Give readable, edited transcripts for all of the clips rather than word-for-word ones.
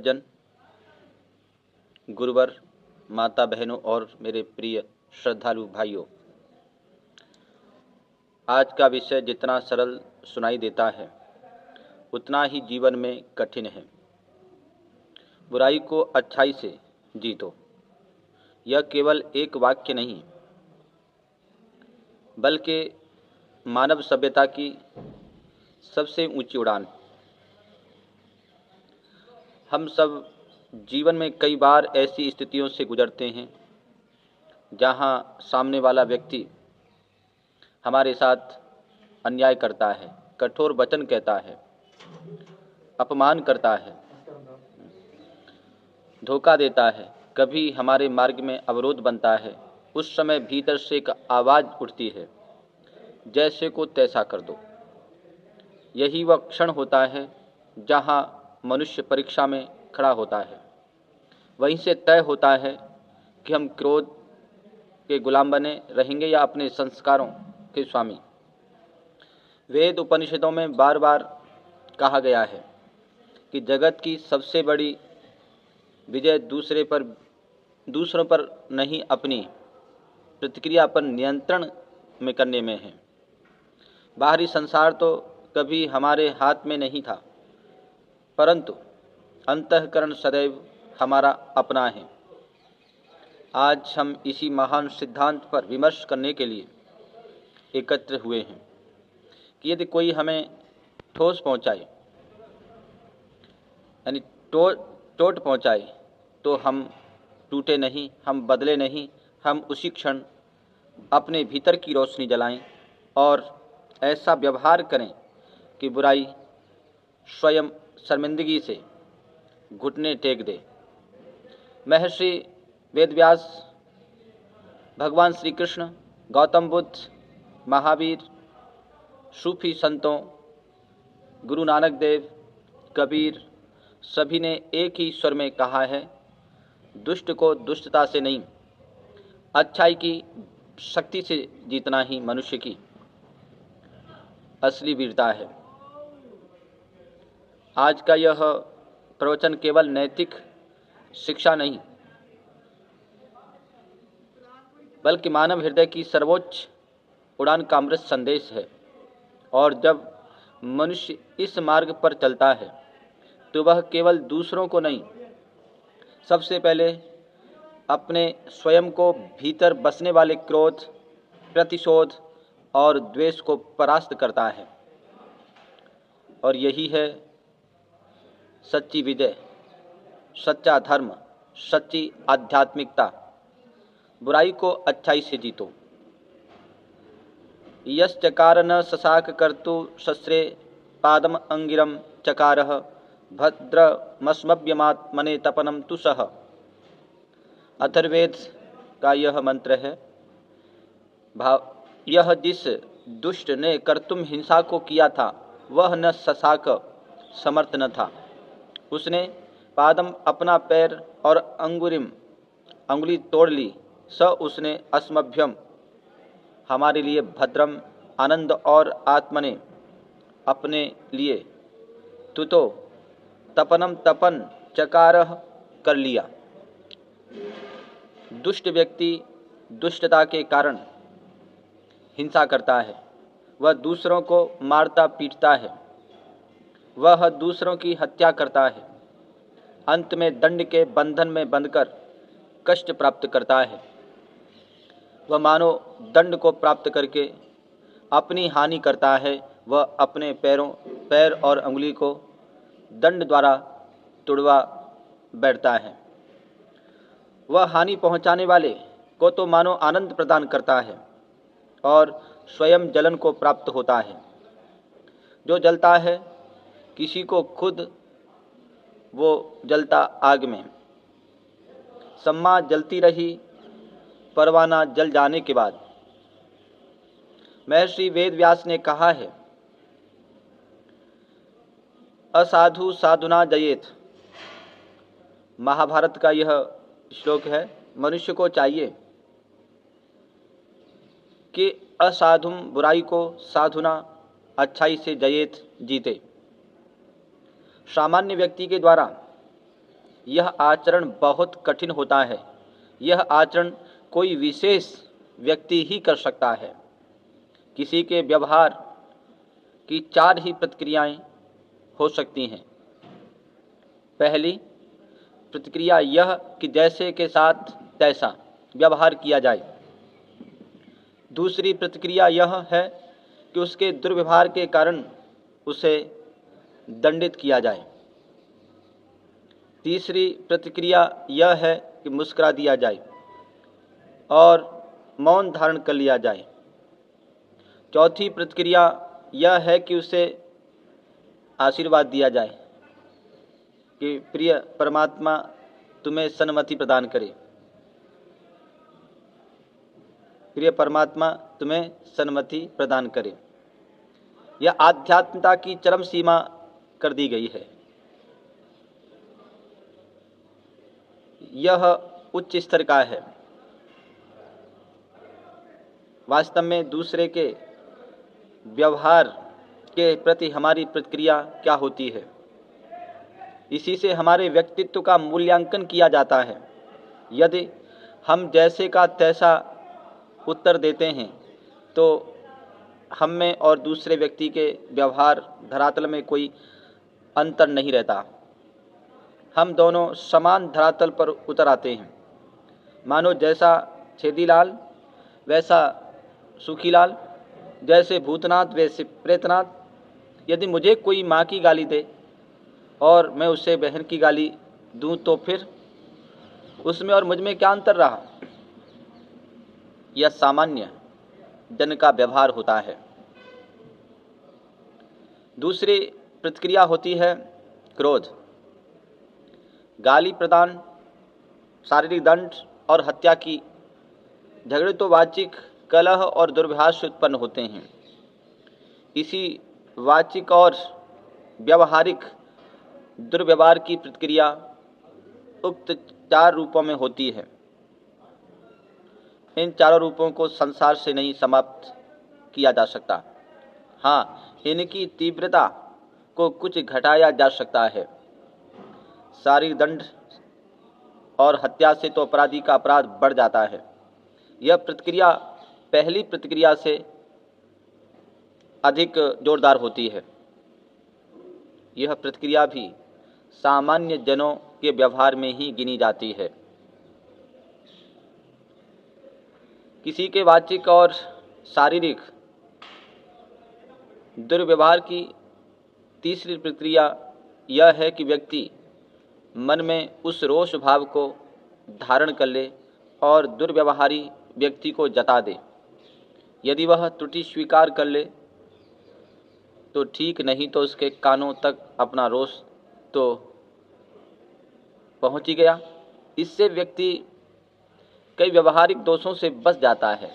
सज्जन, गुरुवर, माता बहनों और मेरे प्रिय श्रद्धालु भाइयों, आज का विषय जितना सरल सुनाई देता है उतना ही जीवन में कठिन है। बुराई को अच्छाई से जीतो। यह केवल एक वाक्य नहीं बल्कि मानव सभ्यता की सबसे ऊंची उड़ान। हम सब जीवन में कई बार ऐसी स्थितियों से गुजरते हैं जहां सामने वाला व्यक्ति हमारे साथ अन्याय करता है, कठोर वचन कहता है, अपमान करता है, धोखा देता है, कभी हमारे मार्ग में अवरोध बनता है। उस समय भीतर से एक आवाज़ उठती है, जैसे को तैसा कर दो। यही वह क्षण होता है जहां मनुष्य परीक्षा में खड़ा होता है। वहीं से तय होता है कि हम क्रोध के गुलाम बने रहेंगे या अपने संस्कारों के स्वामी। वेद उपनिषदों में बार बार कहा गया है कि जगत की सबसे बड़ी विजय दूसरों पर नहीं, अपनी प्रतिक्रिया पर नियंत्रण में करने में है। बाहरी संसार तो कभी हमारे हाथ में नहीं था, परंतु अंतःकरण सदैव हमारा अपना है। आज हम इसी महान सिद्धांत पर विमर्श करने के लिए एकत्र हुए हैं कि यदि कोई हमें ठोस पहुंचाए, यानी चोट पहुंचाए, तो हम टूटे नहीं, हम बदले नहीं, हम उसी क्षण अपने भीतर की रोशनी जलाएं और ऐसा व्यवहार करें कि बुराई स्वयं शर्मिंदगी से घुटने टेक दे। महर्षि वेदव्यास, भगवान श्री कृष्ण, गौतम बुद्ध, महावीर, सूफी संतों, गुरु नानक देव, कबीर, सभी ने एक ही स्वर में कहा है, दुष्ट को दुष्टता से नहीं, अच्छाई की शक्ति से जीतना ही मनुष्य की असली वीरता है। आज का यह प्रवचन केवल नैतिक शिक्षा नहीं, बल्कि मानव हृदय की सर्वोच्च उड़ान का अमृत संदेश है। और जब मनुष्य इस मार्ग पर चलता है तो वह केवल दूसरों को नहीं, सबसे पहले अपने स्वयं को भीतर बसने वाले क्रोध, प्रतिशोध और द्वेष को परास्त करता है। और यही है सच्ची विजय, सच्चा धर्म, सच्ची आध्यात्मिकता। बुराई को अच्छाई से जीतो। यश्चकार न सशाक कर्तु शस्त्रे पादम अंगिरम चकारः भद्रमस्मभ्यमात्मने तपनम तु सह। अथर्ववेद का यह मंत्र है। यह जिस दुष्ट ने कर्तुम हिंसा को किया था वह न सशाक समर्थ न था। उसने पादम अपना पैर और अंगुली तोड़ ली। स उसने अस्मभ्यम हमारे लिए भद्रम आनंद और आत्मने अपने लिए तुतो तपनम तपन चकारह कर लिया। दुष्ट व्यक्ति दुष्टता के कारण हिंसा करता है, वह दूसरों को मारता पीटता है, वह दूसरों की हत्या करता है, अंत में दंड के बंधन में बंधकर कष्ट प्राप्त करता है। वह मानो दंड को प्राप्त करके अपनी हानि करता है। वह अपने पैर और अंगुली को दंड द्वारा तुड़वा बैठता है। वह हानि पहुंचाने वाले को तो मानो आनंद प्रदान करता है और स्वयं जलन को प्राप्त होता है। जो जलता है किसी को खुद वो जलता आग में। सम्मा जलती रही परवाना जल जाने के बाद। महर्षि वेदव्यास ने कहा है, असाधु साधुना जयेत। महाभारत का यह श्लोक है। मनुष्य को चाहिए कि असाधुम बुराई को साधुना अच्छाई से जयेत जीते। सामान्य व्यक्ति के द्वारा यह आचरण बहुत कठिन होता है। यह आचरण कोई विशेष व्यक्ति ही कर सकता है। किसी के व्यवहार की 4 ही प्रतिक्रियाएं हो सकती हैं। पहली प्रतिक्रिया यह कि जैसे के साथ तैसा व्यवहार किया जाए। दूसरी प्रतिक्रिया यह है कि उसके दुर्व्यवहार के कारण उसे दंडित किया जाए। तीसरी प्रतिक्रिया यह है कि मुस्कुरा दिया जाए और मौन धारण कर लिया जाए। चौथी प्रतिक्रिया यह है कि उसे आशीर्वाद दिया जाए कि प्रिय परमात्मा तुम्हें सन्मति प्रदान करे, प्रिय परमात्मा तुम्हें सन्मति प्रदान करे। यह आध्यात्मिकता की चरम सीमा कर दी गई है। यह उच्च स्तर का है। वास्तव में दूसरे के व्यवहार के प्रति हमारी प्रतिक्रिया क्या होती है, इसी से हमारे व्यक्तित्व का मूल्यांकन किया जाता है। यदि हम जैसे का तैसा उत्तर देते हैं तो हम में और दूसरे व्यक्ति के व्यवहार धरातल में कोई अंतर नहीं रहता। हम दोनों समान धरातल पर उतर आते हैं। मानो जैसा छेदीलाल वैसा सुखीलाल, जैसे भूतनाथ वैसे प्रेतनाथ। यदि मुझे कोई माँ की गाली दे और मैं उसे बहन की गाली दूं तो फिर उसमें और मुझ में क्या अंतर रहा? यह सामान्य जन का व्यवहार होता है। दूसरी प्रतिक्रिया होती है क्रोध। गाली प्रदान, शारीरिक दंड और हत्या की झगड़े तो वाचिक कलह और दुर्व्यवहार से उत्पन्न होते हैं। इसी वाचिक और व्यावहारिक दुर्व्यवहार की प्रतिक्रिया उक्त 4 रूपों में होती है। इन चारों रूपों को संसार से नहीं समाप्त किया जा सकता। हाँ, इनकी तीव्रता को कुछ घटाया जा सकता है। शारीरिक दंड और हत्या से तो अपराधी का अपराध बढ़ जाता है। यह प्रतिक्रिया पहली प्रतिक्रिया से अधिक जोरदार होती है। यह प्रतिक्रिया भी सामान्य जनों के व्यवहार में ही गिनी जाती है। किसी के वाचिक और शारीरिक दुर्व्यवहार की तीसरी प्रतिक्रिया यह है कि व्यक्ति मन में उस रोष भाव को धारण कर ले और दुर्व्यवहारी व्यक्ति को जता दे। यदि वह त्रुटि स्वीकार कर ले तो ठीक, नहीं तो उसके कानों तक अपना रोष तो पहुंच ही गया। इससे व्यक्ति कई व्यवहारिक दोषों से बच जाता है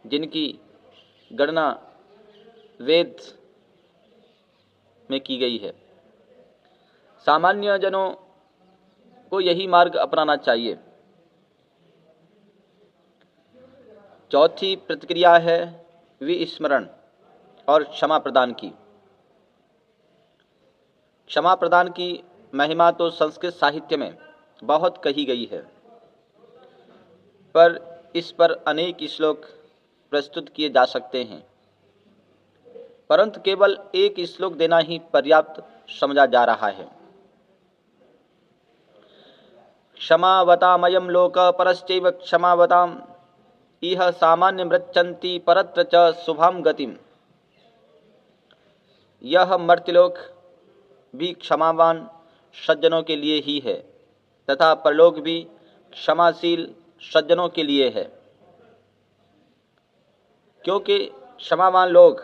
जिनकी गणना वेद में की गई है। सामान्य जनों को यही मार्ग अपनाना चाहिए। चौथी प्रतिक्रिया है विस्मरण और क्षमा प्रदान की। क्षमा प्रदान की महिमा तो संस्कृत साहित्य में बहुत कही गई है, पर इस पर अनेक श्लोक प्रस्तुत किए जा सकते हैं, परंतु केवल एक श्लोक देना ही पर्याप्त समझा जा रहा है। क्षमावतामयं लोक परश्चैव क्षमावताम इह सामान्य मृच्छन्ति परत्र च शुभां गतिम। यह मर्त्यलोक भी क्षमावान सज्जनों के लिए ही है तथा परलोक भी क्षमाशील सज्जनों के लिए है, क्योंकि क्षमावान लोग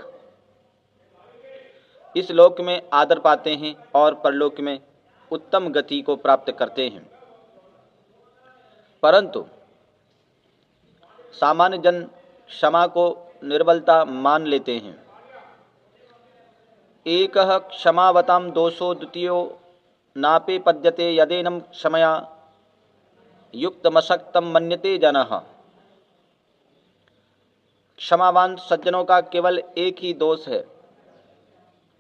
इस लोक में आदर पाते हैं और परलोक में उत्तम गति को प्राप्त करते हैं। परंतु सामान्य जन क्षमा को निर्बलता मान लेते हैं। एकः क्षमावतां दोषो द्वितीयो नापे पद्यते यदेनं क्षमया युक्तमशक्तं मन्यते जनः। क्षमावान सज्जनों का केवल एक ही दोष है,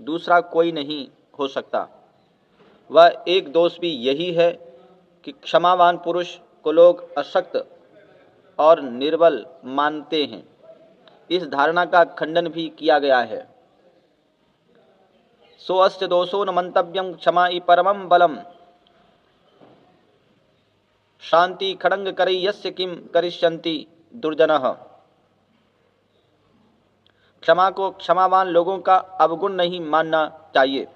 दूसरा कोई नहीं हो सकता। वह एक दोष भी यही है कि क्षमावान पुरुष को लोग अशक्त और निर्बल मानते हैं। इस धारणा का खंडन भी किया गया है। सोऽस्य दोषो न मंतव्यम क्षमा इ परमं बलम शांति खड़ंग करै यस्य किम करिष्यन्ति दुर्जनः। क्षमा को क्षमावान लोगों का अवगुण नहीं मानना चाहिए,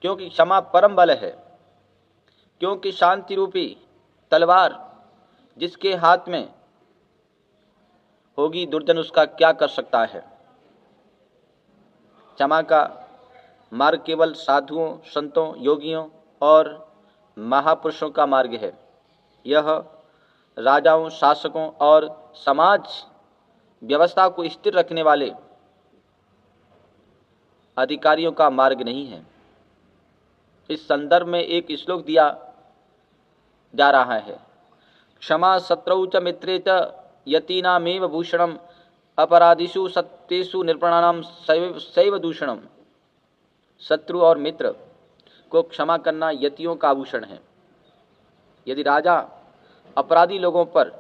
क्योंकि क्षमा परम बल है। क्योंकि शांति रूपी तलवार जिसके हाथ में होगी, दुर्जन उसका क्या कर सकता है। क्षमा का मार्ग केवल साधुओं, संतों, योगियों और महापुरुषों का मार्ग है। यह राजाओं, शासकों और समाज व्यवस्था को स्थिर रखने वाले अधिकारियों का मार्ग नहीं है। इस संदर्भ में एक श्लोक दिया जा रहा है। क्षमा शत्रौ च मित्रे च यतीनामेव भूषणम अपराधिषु सत्येषु निर्पणानाम सैव दूषणम। शत्रु और मित्र को क्षमा करना यतियों का आभूषण है। यदि राजा अपराधी लोगों पर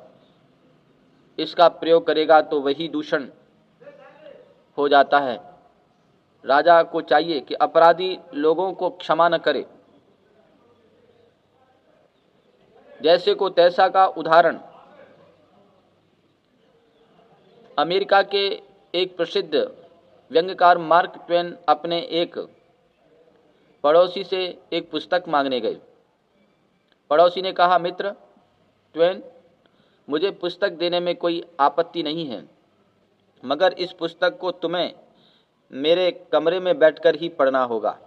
इसका प्रयोग करेगा तो वही दूषण हो जाता है। राजा को चाहिए कि अपराधी लोगों को क्षमा न करे। जैसे को तैसा का उदाहरण अमेरिका के एक प्रसिद्ध व्यंग्यकार मार्क ट्वेन अपने एक पड़ोसी से एक पुस्तक मांगने गए। पड़ोसी ने कहा, मित्र ट्वेन, मुझे पुस्तक देने में कोई आपत्ति नहीं है, मगर इस पुस्तक को तुम्हें मेरे कमरे में बैठकर ही पढ़ना होगा,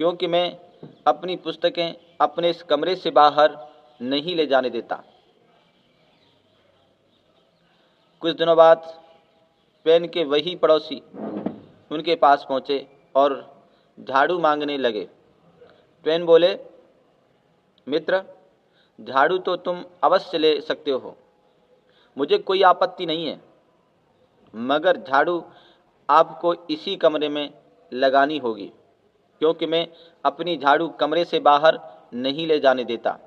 क्योंकि मैं अपनी पुस्तकें अपने इस कमरे से बाहर नहीं ले जाने देता। कुछ दिनों बाद ट्वेन के वही पड़ोसी उनके पास पहुंचे और झाड़ू मांगने लगे। ट्वेन बोले, मित्र, झाड़ू तो तुम अवश्य ले सकते हो, मुझे कोई आपत्ति नहीं है, मगर झाड़ू आपको इसी कमरे में लगानी होगी, क्योंकि मैं अपनी झाड़ू कमरे से बाहर नहीं ले जाने देता।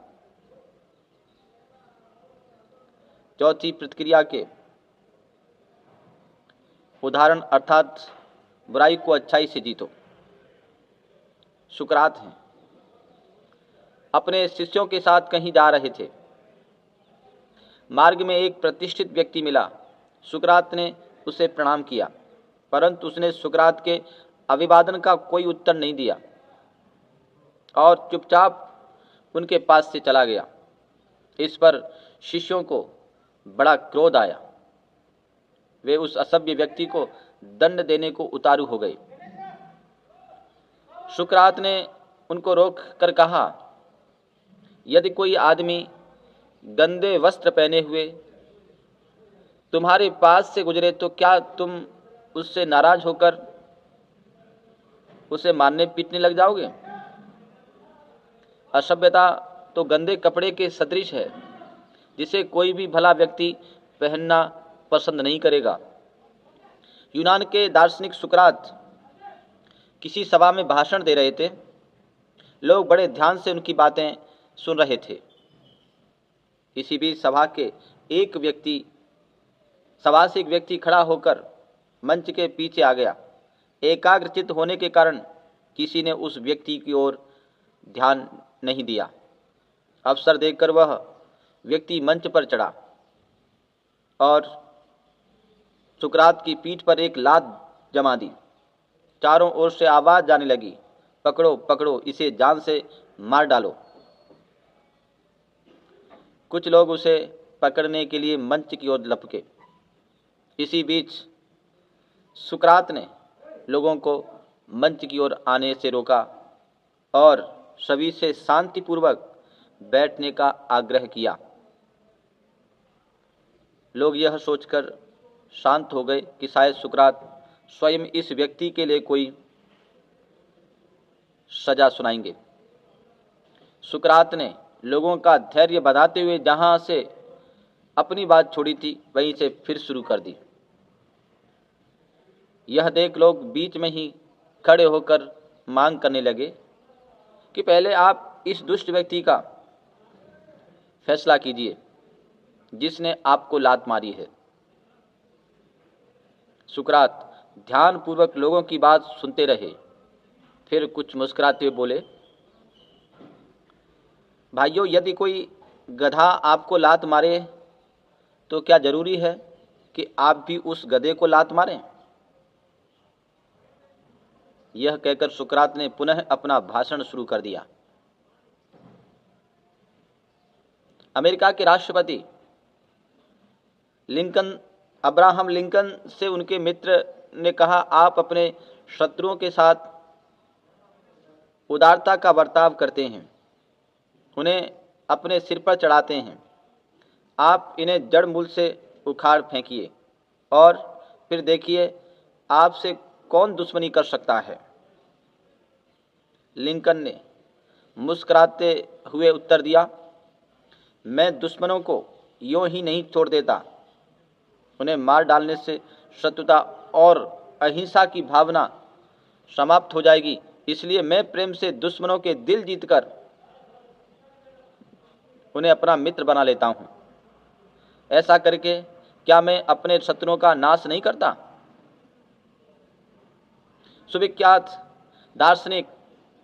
चौथी प्रतिक्रिया के उदाहरण अर्थात बुराई को अच्छाई से जीतो। सुकरात हैं, अपने शिष्यों के साथ कहीं जा रहे थे। मार्ग में एक प्रतिष्ठित व्यक्ति मिला। सुकरात ने उसे प्रणाम किया, परंतु उसने सुकरात के अभिवादन का कोई उत्तर नहीं दिया और चुपचाप उनके पास से चला गया। इस पर शिष्यों को बड़ा क्रोध आया। वे उस असभ्य व्यक्ति को दंड देने को उतारू हो गए। सुकरात ने उनको रोक कर कहा, यदि कोई आदमी गंदे वस्त्र पहने हुए तुम्हारे पास से गुजरे तो क्या तुम उससे नाराज होकर उसे मारने पीटने लग जाओगे? असभ्यता तो गंदे कपड़े के सदृश है, जिसे कोई भी भला व्यक्ति पहनना पसंद नहीं करेगा। यूनान के दार्शनिक सुकरात किसी सभा में भाषण दे रहे थे। लोग बड़े ध्यान से उनकी बातें सुन रहे थे। इसी बीच सभा से एक व्यक्ति खड़ा होकर मंच के पीछे आ गया। एकाग्रचित्त होने के कारण किसी ने उस व्यक्ति की ओर ध्यान नहीं दिया। अवसर देखकर वह व्यक्ति मंच पर चढ़ा और सुकरात की पीठ पर एक लात जमा दी। चारों ओर से आवाज जाने लगी, पकड़ो पकड़ो, इसे जान से मार डालो। कुछ लोग उसे पकड़ने के लिए मंच की ओर लपके। इसी बीच सुकरात ने लोगों को मंच की ओर आने से रोका और सभी से शांतिपूर्वक बैठने का आग्रह किया। लोग यह सोचकर शांत हो गए कि शायद सुकरात स्वयं इस व्यक्ति के लिए कोई सजा सुनाएंगे। सुकरात ने लोगों का धैर्य बढ़ाते हुए जहां से अपनी बात छोड़ी थी वहीं से फिर शुरू कर दी। यह देख लोग बीच में ही खड़े होकर मांग करने लगे कि पहले आप इस दुष्ट व्यक्ति का फैसला कीजिए जिसने आपको लात मारी है। सुकरात ध्यानपूर्वक लोगों की बात सुनते रहे, फिर कुछ मुस्कुराते हुए बोले, भाइयों, यदि कोई गधा आपको लात मारे तो क्या जरूरी है कि आप भी उस गधे को लात मारें? यह कहकर सुकरात ने पुनः अपना भाषण शुरू कर दिया। अमेरिका के राष्ट्रपति लिंकन, अब्राहम लिंकन से उनके मित्र ने कहा, आप अपने शत्रुओं के साथ उदारता का बर्ताव करते हैं, उन्हें अपने सिर पर चढ़ाते हैं, आप इन्हें जड़ मूल से उखाड़ फेंकिए और फिर देखिए आपसे कौन दुश्मनी कर सकता है। लिंकन ने मुस्कुराते हुए उत्तर दिया, मैं दुश्मनों को यूं ही नहीं छोड़ देता, उन्हें मार डालने से शत्रुता और अहिंसा की भावना समाप्त हो जाएगी, इसलिए मैं प्रेम से दुश्मनों के दिल जीतकर उन्हें अपना मित्र बना लेता हूं। ऐसा करके क्या मैं अपने शत्रुओं का नाश नहीं करता? सुविख्यात दार्शनिक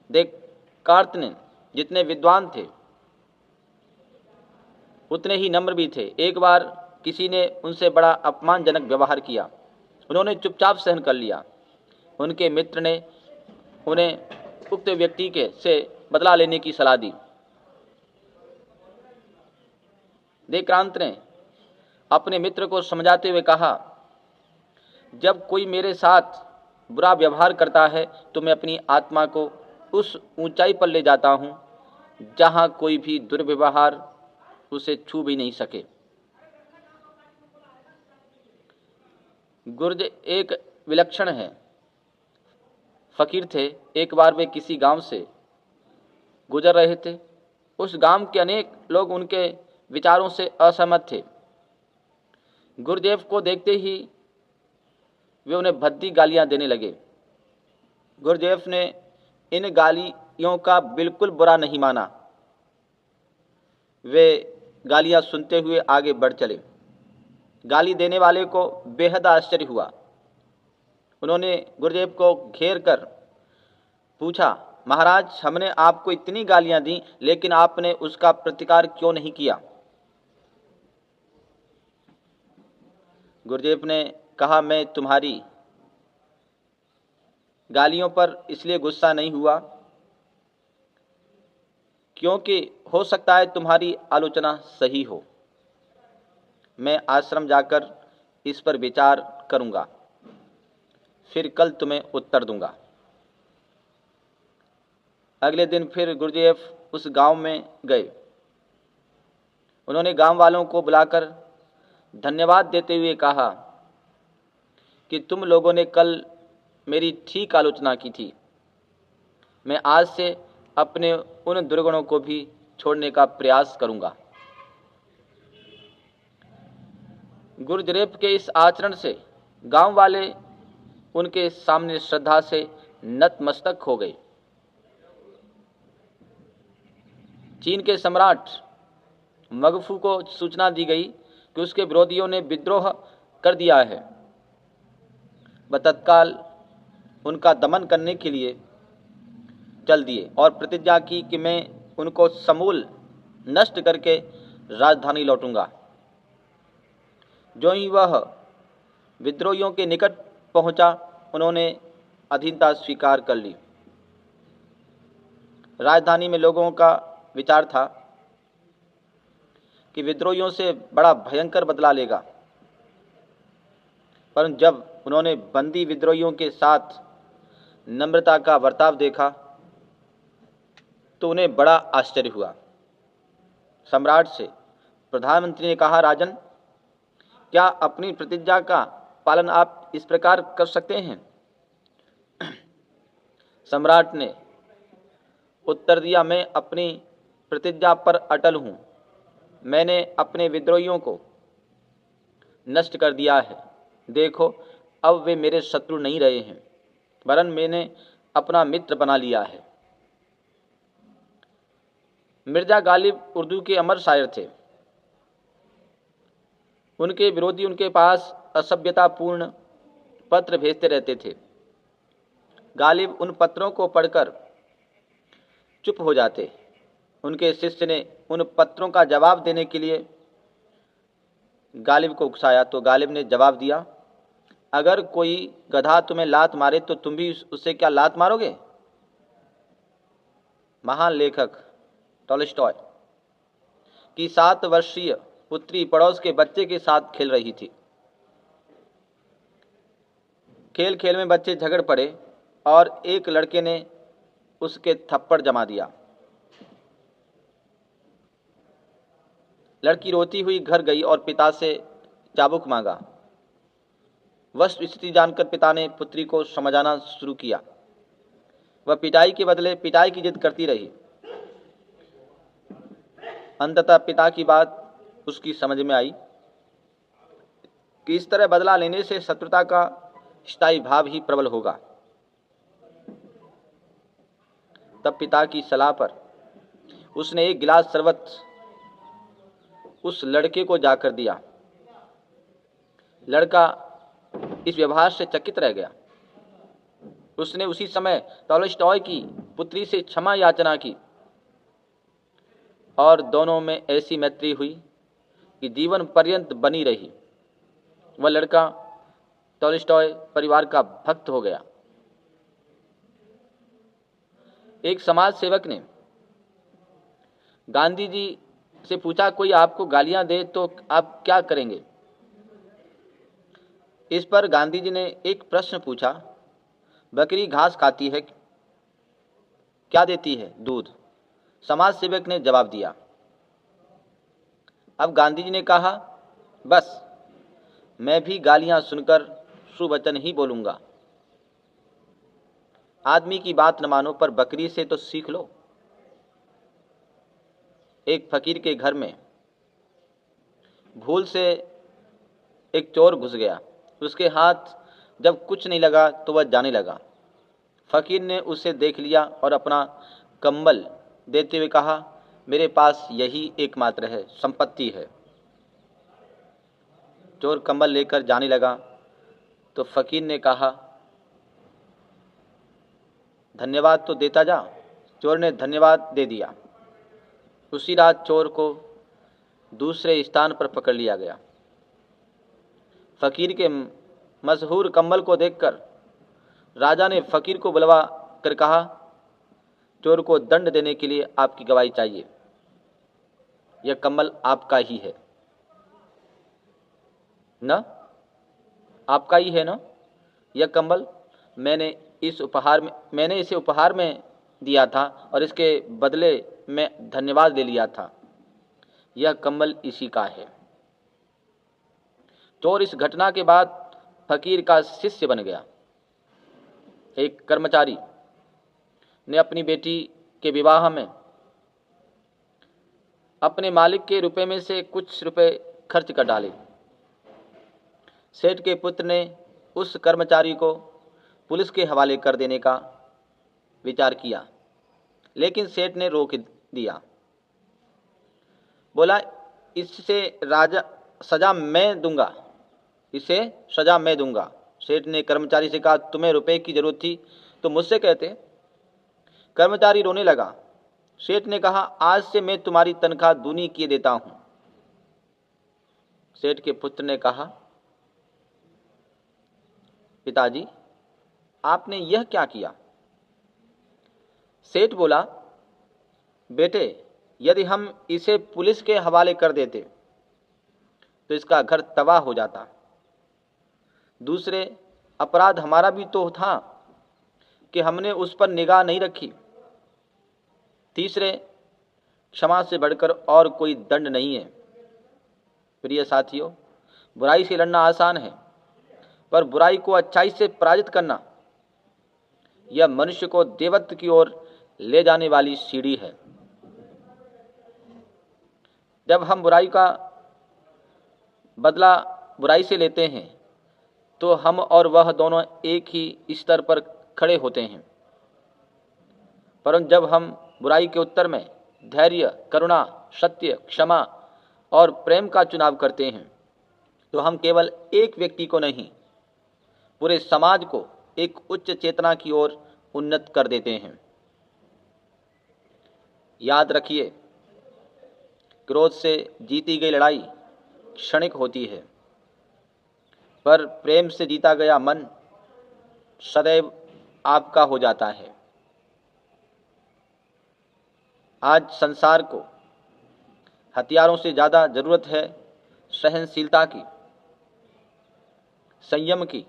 डेकार्त ने जितने विद्वान थे उतने ही नम्र भी थे। एक बार किसी ने उनसे बड़ा अपमानजनक व्यवहार किया, उन्होंने चुपचाप सहन कर लिया। उनके मित्र ने उन्हें उक्त व्यक्ति के से बदला लेने की सलाह दी। डेकार्त ने अपने मित्र को समझाते हुए कहा, जब कोई मेरे साथ बुरा व्यवहार करता है तो मैं अपनी आत्मा को उस ऊंचाई पर ले जाता हूं जहां कोई भी दुर्व्यवहार उसे छू भी नहीं सके। गुर्ज एक विलक्षण है फकीर थे। एक बार वे किसी गांव से गुजर रहे थे। उस गांव के अनेक लोग उनके विचारों से असहमत थे। गुरुदेव को देखते ही वे उन्हें भद्दी गालियां देने लगे। गुरुदेव ने इन गालियों का बिल्कुल बुरा नहीं माना। वे गालियां सुनते हुए आगे बढ़ चले। गाली देने वाले को बेहद आश्चर्य हुआ। उन्होंने गुरुदेव को घेर कर पूछा, महाराज, हमने आपको इतनी गालियां दी लेकिन आपने उसका प्रतिकार क्यों नहीं किया? गुरुदेव ने कहा, मैं तुम्हारी गालियों पर इसलिए गुस्सा नहीं हुआ क्योंकि हो सकता है तुम्हारी आलोचना सही हो। मैं आश्रम जाकर इस पर विचार करूंगा, फिर कल तुम्हें उत्तर दूंगा। अगले दिन फिर गुरुदेव उस गांव में गए। उन्होंने गांव वालों को बुलाकर धन्यवाद देते हुए कहा कि तुम लोगों ने कल मेरी ठीक आलोचना की थी। मैं आज से अपने उन दुर्गुणों को भी छोड़ने का प्रयास करूंगा। गुरुदेव के इस आचरण से गांव वाले उनके सामने श्रद्धा से नतमस्तक हो गए। चीन के सम्राट मगफू को सूचना दी गई कि उसके विरोधियों ने विद्रोह कर दिया है। वह तत्काल उनका दमन करने के लिए चल दिए और प्रतिज्ञा की कि मैं उनको समूल नष्ट करके राजधानी लौटूंगा। जो ही वह विद्रोहियों के निकट पहुंचा, उन्होंने अधीनता स्वीकार कर ली। राजधानी में लोगों का विचार था कि विद्रोहियों से बड़ा भयंकर बदला लेगा, परंतु जब उन्होंने बंदी विद्रोहियों के साथ नम्रता का बर्ताव देखा तो उन्हें बड़ा आश्चर्य हुआ। सम्राट से प्रधानमंत्री ने कहा, राजन, क्या अपनी प्रतिज्ञा का पालन आप इस प्रकार कर सकते हैं? सम्राट ने उत्तर दिया, मैं अपनी प्रतिज्ञा पर अटल हूं। मैंने अपने विद्रोहियों को नष्ट कर दिया है। देखो, अब वे मेरे शत्रु नहीं रहे हैं, वरन मैंने अपना मित्र बना लिया है। मिर्ज़ा गालिब उर्दू के अमर शायर थे। उनके विरोधी उनके पास असभ्यतापूर्ण पत्र भेजते रहते थे। गालिब उन पत्रों को पढ़कर चुप हो जाते। उनके शिष्य ने उन पत्रों का जवाब देने के लिए गालिब को उकसाया तो गालिब ने जवाब दिया, अगर कोई गधा तुम्हें लात मारे तो तुम भी उससे क्या लात मारोगे? महान लेखक टॉलस्टॉय की 7 वर्षीय पुत्री पड़ोस के बच्चे के साथ खेल रही थी। खेल खेल में बच्चे झगड़ पड़े और एक लड़के ने उसके थप्पड़ जमा दिया। लड़की रोती हुई घर गई और पिता से चाबुक मांगा। वस्तु स्थिति जानकर पिता ने पुत्री को समझाना शुरू किया। वह पिटाई के बदले पिटाई की जिद करती रही। अंततः पिता की बात उसकी समझ में आई कि इस तरह बदला लेने से शत्रुता का स्थायी भाव ही प्रबल होगा। तब पिता की सलाह पर उसने एक गिलास शरबत उस लड़के को जाकर दिया। लड़का इस व्यवहार से चकित रह गया। उसने उसी समय टॉलस्टॉय की पुत्री से क्षमा याचना की और दोनों में ऐसी मैत्री हुई कि जीवन पर्यंत बनी रही। वह लड़का टॉलस्टॉय परिवार का भक्त हो गया। एक समाज सेवक ने गांधी जी से पूछा, कोई आपको गालियां दे तो आप क्या करेंगे? इस पर गांधी जी ने एक प्रश्न पूछा, बकरी घास खाती है, क्या देती है? दूध। समाज सेवक ने जवाब दिया। अब गांधी जी ने कहा, बस मैं भी गालियां सुनकर सुवचन ही बोलूंगा। आदमी की बात न मानो पर बकरी से तो सीख लो। एक फकीर के घर में भूल से एक चोर घुस गया। उसके हाथ जब कुछ नहीं लगा तो वह जाने लगा। फकीर ने उसे देख लिया और अपना कंबल देते हुए कहा, मेरे पास यही एकमात्र है, संपत्ति है। चोर कंबल लेकर जाने लगा तो फकीर ने कहा, धन्यवाद तो देता जा। चोर ने धन्यवाद दे दिया। उसी रात चोर को दूसरे स्थान पर पकड़ लिया गया। फकीर के मशहूर कंबल को देखकर राजा ने फकीर को बुलवा कर कहा, चोर को दंड देने के लिए आपकी गवाही चाहिए। यह कंबल आपका ही है न? आपका ही है न? यह कंबल मैंने इसे उपहार में दिया था और इसके बदले में धन्यवाद ले लिया था। यह कंबल इसी का है। चोर इस घटना के बाद फकीर का शिष्य बन गया। एक कर्मचारी ने अपनी बेटी के विवाह में अपने मालिक के रुपए में से कुछ रुपए खर्च कर डाले। सेठ के पुत्र ने उस कर्मचारी को पुलिस के हवाले कर देने का विचार किया, लेकिन सेठ ने रोक दिया। बोला, इससे सजा मैं दूंगा, इसे सजा मैं दूंगा। सेठ ने कर्मचारी से कहा, तुम्हें रुपए की जरूरत थी तो मुझसे कहते। कर्मचारी रोने लगा। सेठ ने कहा, आज से मैं तुम्हारी तनख्वाह दूनी किए देता हूं। सेठ के पुत्र ने कहा, पिताजी आपने यह क्या किया? सेठ बोला, बेटे यदि हम इसे पुलिस के हवाले कर देते तो इसका घर तबाह हो जाता। दूसरे अपराध हमारा भी तो था कि हमने उस पर निगाह नहीं रखी। तीसरे क्षमा से बढ़कर और कोई दंड नहीं है। प्रिय साथियों, बुराई से लड़ना आसान है, पर बुराई को अच्छाई से पराजित करना यह मनुष्य को देवत्व की ओर ले जाने वाली सीढ़ी है। जब हम बुराई का बदला बुराई से लेते हैं तो हम और वह दोनों एक ही स्तर पर खड़े होते हैं। परंतु जब हम बुराई के उत्तर में धैर्य, करुणा, सत्य, क्षमा और प्रेम का चुनाव करते हैं तो हम केवल एक व्यक्ति को नहीं, पूरे समाज को एक उच्च चेतना की ओर उन्नत कर देते हैं। याद रखिए, क्रोध से जीती गई लड़ाई क्षणिक होती है, पर प्रेम से जीता गया मन सदैव आपका हो जाता है। आज संसार को हथियारों से ज़्यादा ज़रूरत है सहनशीलता की, संयम की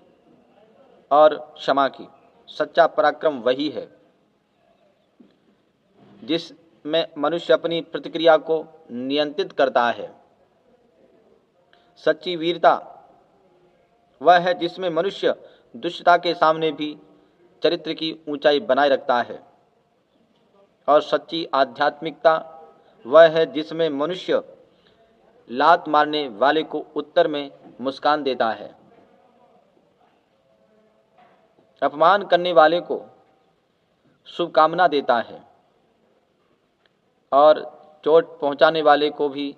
और क्षमा की। सच्चा पराक्रम वही है जिसमें मनुष्य अपनी प्रतिक्रिया को नियंत्रित करता है। सच्ची वीरता वह है जिसमें मनुष्य दुष्टता के सामने भी चरित्र की ऊंचाई बनाए रखता है। और सच्ची आध्यात्मिकता वह है जिसमें मनुष्य लात मारने वाले को उत्तर में मुस्कान देता है, अपमान करने वाले को शुभकामना देता है और चोट पहुंचाने वाले को भी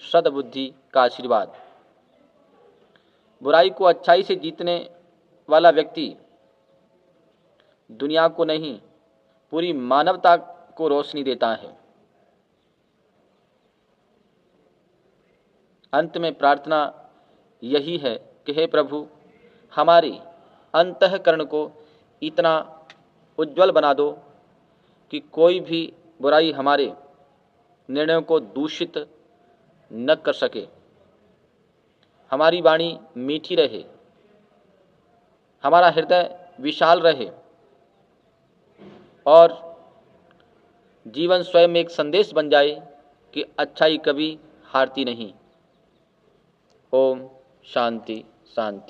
सद्बुद्धि का आशीर्वाद। बुराई को अच्छाई से जीतने वाला व्यक्ति दुनिया को नहीं, पूरी मानवता को रोशनी देता है। अंत में प्रार्थना यही है कि हे प्रभु, हमारी अंतःकरण को इतना उज्जवल बना दो कि कोई भी बुराई हमारे निर्णयों को दूषित न कर सके। हमारी वाणी मीठी रहे, हमारा हृदय विशाल रहे और जीवन स्वयं एक संदेश बन जाए कि अच्छाई कभी हारती नहीं। ओम शांति शांति।